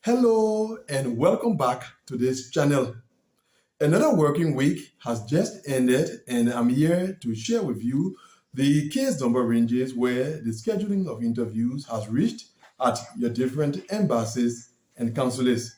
Hello and welcome back to this channel. Another working week has just ended and I'm here to share with you the case number ranges where the scheduling of interviews has reached at your different embassies and consulates.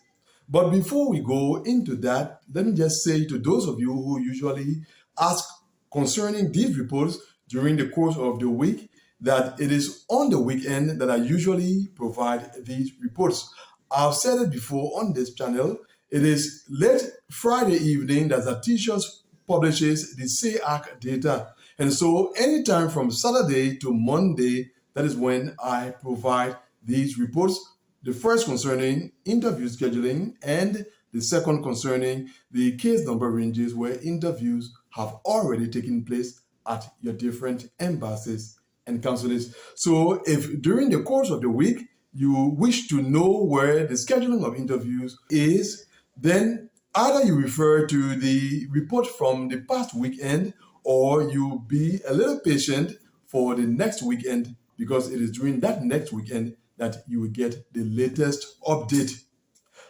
But before we go into that, let me just say to those of you who usually ask concerning these reports during the course of the week that it is on the weekend that I usually provide these reports. I've said it before on this channel. It is late Friday evening that the teachers publishes the CEAC data. And so anytime from Saturday to Monday, that is when I provide these reports. The first concerning interview scheduling and the second concerning the case number ranges where interviews have already taken place at your different embassies and consulates. So if during the course of the week you wish to know where the scheduling of interviews is, then either you refer to the report from the past weekend or you be a little patient for the next weekend because it is during that next weekend that you will get the latest update.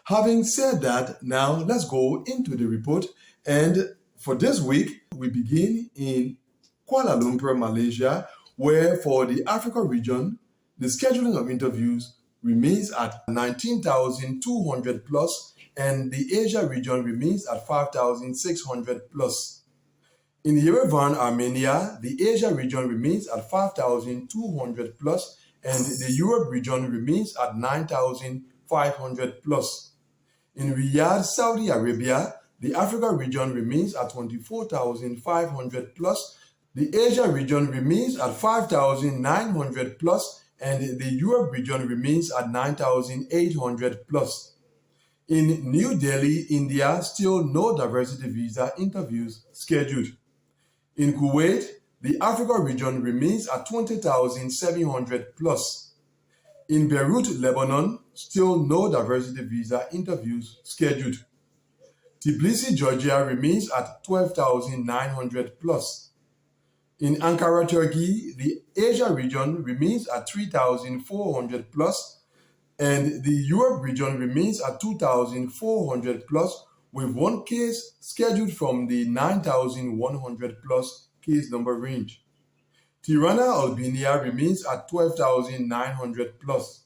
Having said that, now let's go into the report. And for this week, we begin in Kuala Lumpur, Malaysia, where for the Africa region, the scheduling of interviews remains at 19,200 plus, and the Asia region remains at 5,600 plus. In Yerevan, Armenia, the Asia region remains at 5,200 plus, and the Europe region remains at 9,500 plus. In Riyadh, Saudi Arabia, the Africa region remains at 24,500 plus, the Asia region remains at 5,900 plus, and the Europe region remains at 9,800 plus. In New Delhi, India, still no diversity visa interviews scheduled. In Kuwait, the Africa region remains at 20,700 plus. In Beirut, Lebanon, still no diversity visa interviews scheduled. Tbilisi, Georgia remains at 12,900 plus. In Ankara, Turkey, the Asia region remains at 3,400 plus, and the Europe region remains at 2,400 plus, with one case scheduled from the 9,100 plus case number range. Tirana, Albania remains at 12,900 plus.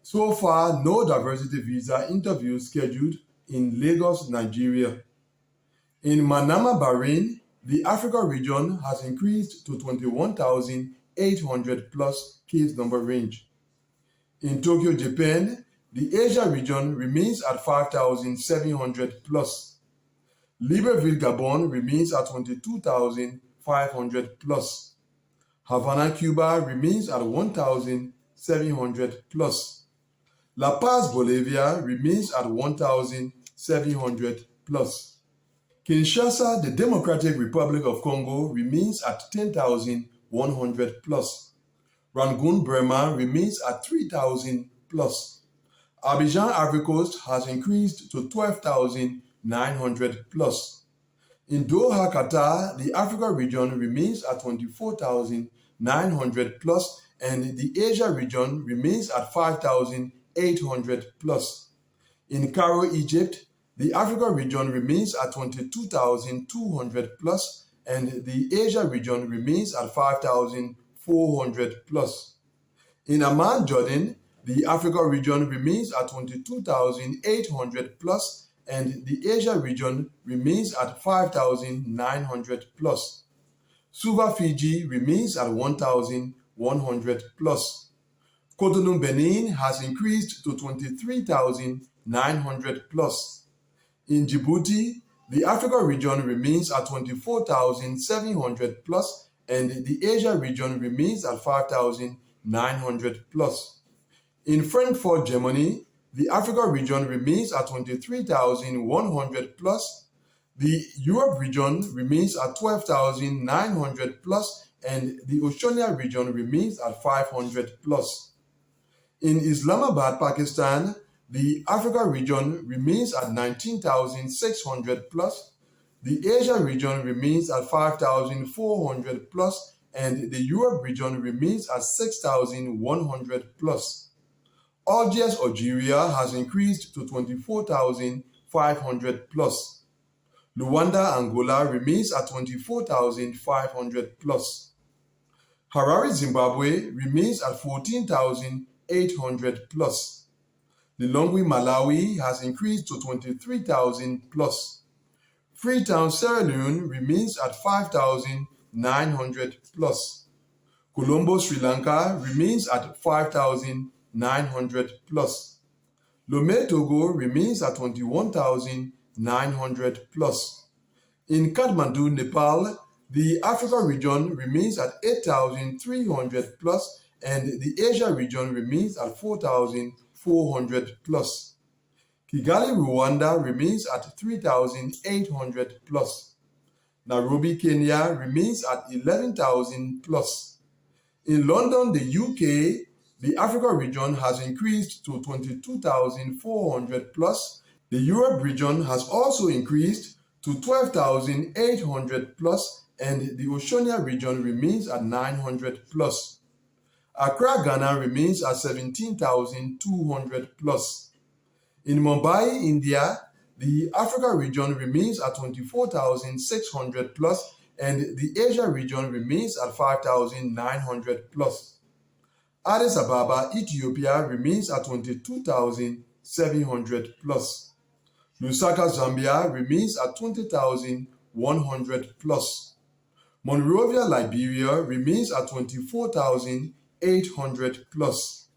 So far, no diversity visa interviews scheduled in Lagos, Nigeria. In Manama, Bahrain, the Africa region has increased to 21,800 plus case number range. In Tokyo, Japan, the Asia region remains at 5,700 plus. Libreville, Gabon remains at 22,500 plus. Havana, Cuba remains at 1,700 plus. La Paz, Bolivia remains at 1,700 plus. Kinshasa, the Democratic Republic of Congo remains at 10,100 plus. Rangoon, Burma remains at 3,000 plus. Abidjan, Ivory Coast has increased to 12,900 plus. In Doha, Qatar, the Africa region remains at 24,900 plus, and the Asia region remains at 5,800 plus. In Cairo, Egypt, the Africa region remains at 22,200 plus, and the Asia region remains at 5,400 plus. In Amman, Jordan, the Africa region remains at 22,800 plus, and the Asia region remains at 5,900 plus. Suva, Fiji remains at 1,100 plus. Cotonou, Benin has increased to 23,900 plus. In Djibouti, the Africa region remains at 24,700 plus, and the Asia region remains at 5,900 plus. In Frankfurt, Germany, the Africa region remains at 23,100 plus, the Europe region remains at 12,900 plus, and the Oceania region remains at 500 plus. In Islamabad, Pakistan, the Africa region remains at 19,600 plus, the Asia region remains at 5,400 plus, and the Europe region remains at 6,100 plus. Algiers, Algeria has increased to 24,500 plus. Luanda, Angola remains at 24,500 plus. Harare, Zimbabwe remains at 14,800 plus. Lilongwe, Malawi has increased to 23,000 plus. Freetown, Sierra Leone remains at 5,900 plus. Colombo, Sri Lanka remains at 5,900 plus. Lomé, Togo remains at 21,900 plus. In Kathmandu, Nepal, the Africa region remains at 8,300 plus and the Asia region remains at 4,400 plus. Kigali, Rwanda remains at 3,800 plus. Nairobi, Kenya remains at 11,000 plus. In London, the UK, the Africa region has increased to 22,400 plus. The Europe region has also increased to 12,800 plus, and the Oceania region remains at 900 plus. Accra, Ghana remains at 17,200 plus. In Mumbai, India, the Africa region remains at 24,600 plus, and the Asia region remains at 5,900 plus. Addis Ababa, Ethiopia remains at 22,700 plus. Lusaka, Zambia remains at 20,100 plus. Monrovia, Liberia remains at 24,800 plus.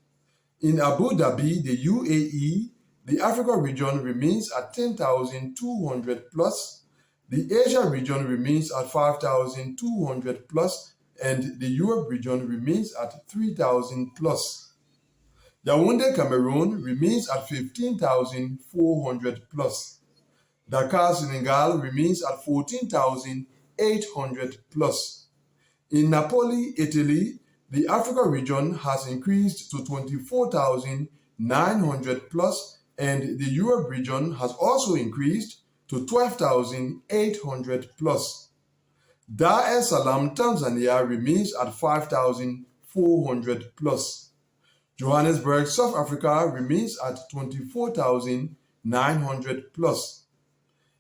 In Abu Dhabi, the UAE, the Africa region remains at 10,200 plus. The Asia region remains at 5,200 plus, and the Europe region remains at 3,000 plus. Yaoundé, Cameroon remains at 15,400 plus. Dakar, Senegal remains at 14,800 plus. In Napoli, Italy, the Africa region has increased to 24,900 plus, and the Europe region has also increased to 12,800 plus. Dar es Salaam, Tanzania remains at 5,400 plus. Johannesburg, South Africa remains at 24,900 plus.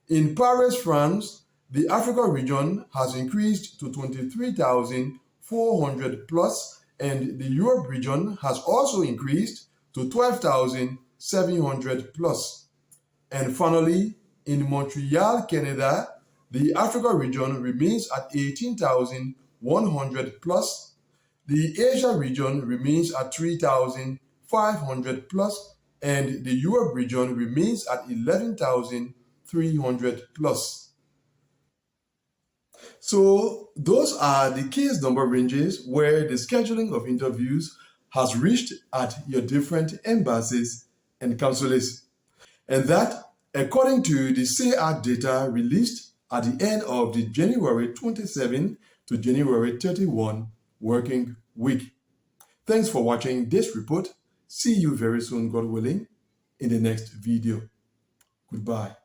In Paris, France, the Africa region has increased to 23,400 plus, and the Europe region has also increased to 12,700 plus. And finally, in Montreal, Canada, the Africa region remains at 18,100 plus. The Asia region remains at 3,500 plus, and the Europe region remains at 11,300 plus. So those are the case number ranges where the scheduling of interviews has reached at your different embassies and consulates. And that, according to the CEAC data released at the end of the January 27 to January 31 working week. Thanks for watching this report. See you very soon, God willing, in the next video. Goodbye.